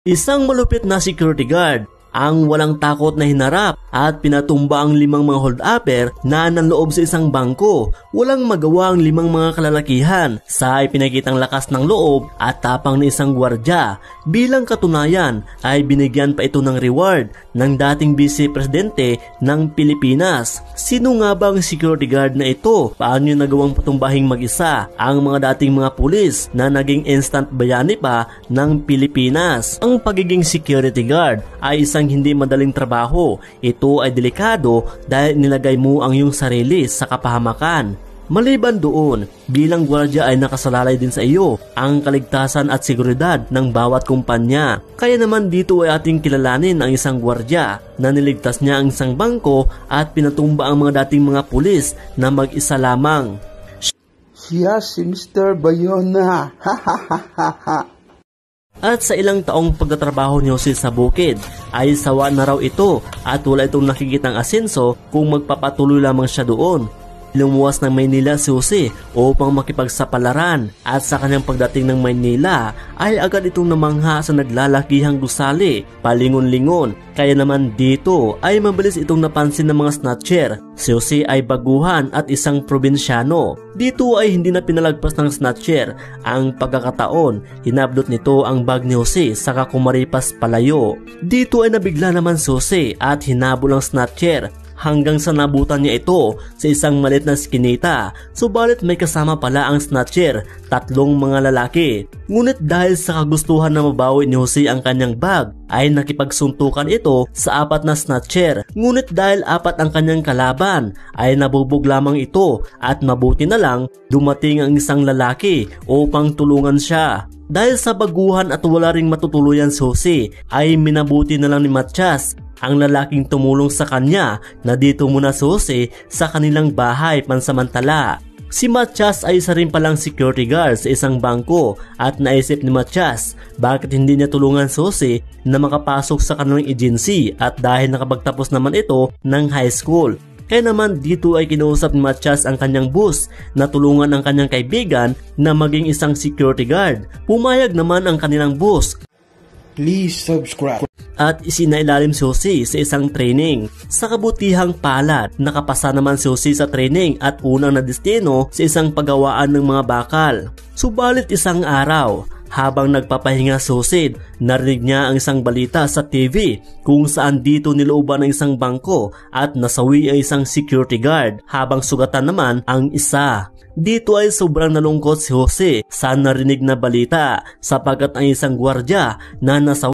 Isang malupit na security guard ang walang takot na hinarap at pinatumba ang 5 mga hold-upper na nanloob sa isang bangko. Walang magawa ang 5 mga kalalakihan sa ipinakitang lakas ng loob at tapang ng isang gwardya. Bilang katunayan ay binigyan pa ito ng reward ng dating Vice Presidente ng Pilipinas. Sino nga ba ang security guard na ito? Paano nagawang patumbahing mag-isa ang mga dating mga pulis na naging instant bayani pa ng Pilipinas? Ang pagiging security guard ay isang hindi madaling trabaho. Ito ay delikado dahil nilagay mo ang iyong sarili sa kapahamakan. Maliban doon, bilang gwardiya ay nakasalalay din sa iyo ang kaligtasan at seguridad ng bawat kumpanya. Kaya naman dito ay ating kilalanin ang isang gwardiya na niligtas niya ang isang bangko at pinatumba ang mga dating mga pulis na mag-isa lamang. Siya si Mr. Bayona. Ha ha ha ha ha. At sa ilang taong pagtatrabaho ni Jose sa bukid ay sawa na raw ito at wala itong nakikitang asenso kung magpapatuloy lamang siya doon. Lumuwas ng Maynila si Jose upang makipagsapalaran at sa kanyang pagdating ng Maynila ay agad itong namangha sa naglalakihang gusali, palingon-lingon. Kaya naman dito ay mabilis itong napansin ng mga snatcher. Si Jose ay baguhan at isang probinsyano. Dito ay hindi na pinalagpas ng snatcher ang pagkakataon. Hinablot nito ang bag ni Jose saka kumaripas palayo. Dito ay nabigla naman si Jose at hinabol ang snatcher hanggang sa nabutan niya ito sa isang maliit na skinita. Subalit may kasama pala ang snatcher, 3 mga lalaki. Ngunit dahil sa kagustuhan na mabawi ni Jose ang kanyang bag ay nakipagsuntukan ito sa 4 na snatcher. Ngunit dahil 4 ang kanyang kalaban ay nabubog lamang ito at mabuti na lang dumating ang isang lalaki upang tulungan siya. Dahil sa baguhan at wala ring matutuluyan si Jose ay minabuti na lang ni Matias ang lalaking tumulong sa kanya na dito muna si Jose sa kanilang bahay pansamantala. Si Matias ay isa rin palang security guard sa isang bangko at naisip ni Matias bakit hindi niya tulungan si Jose na makapasok sa kanilang agency at dahil nakapagtapos naman ito ng high school. Kaya naman dito ay kinausap ni Matias ang kanyang boss na tulungan ang kanyang kaibigan na maging isang security guard. Pumayag naman ang kanilang boss. Please subscribe. At isinailalim si Jose sa isang training. Sa kabutihang palad, nakapasa naman si Jose sa training at unang nadestino sa isang paggawaan ng mga bakal. Subalit isang araw, habang nagpapahinga si Jose, narinig niya ang isang balita sa TV kung saan dito nilooban ng isang bangko at nasawi ang isang security guard habang sugatan naman ang isa. Dito ay sobrang nalungkot si Jose sa narinig na balita sapagkat ang isang gwardya na nasawi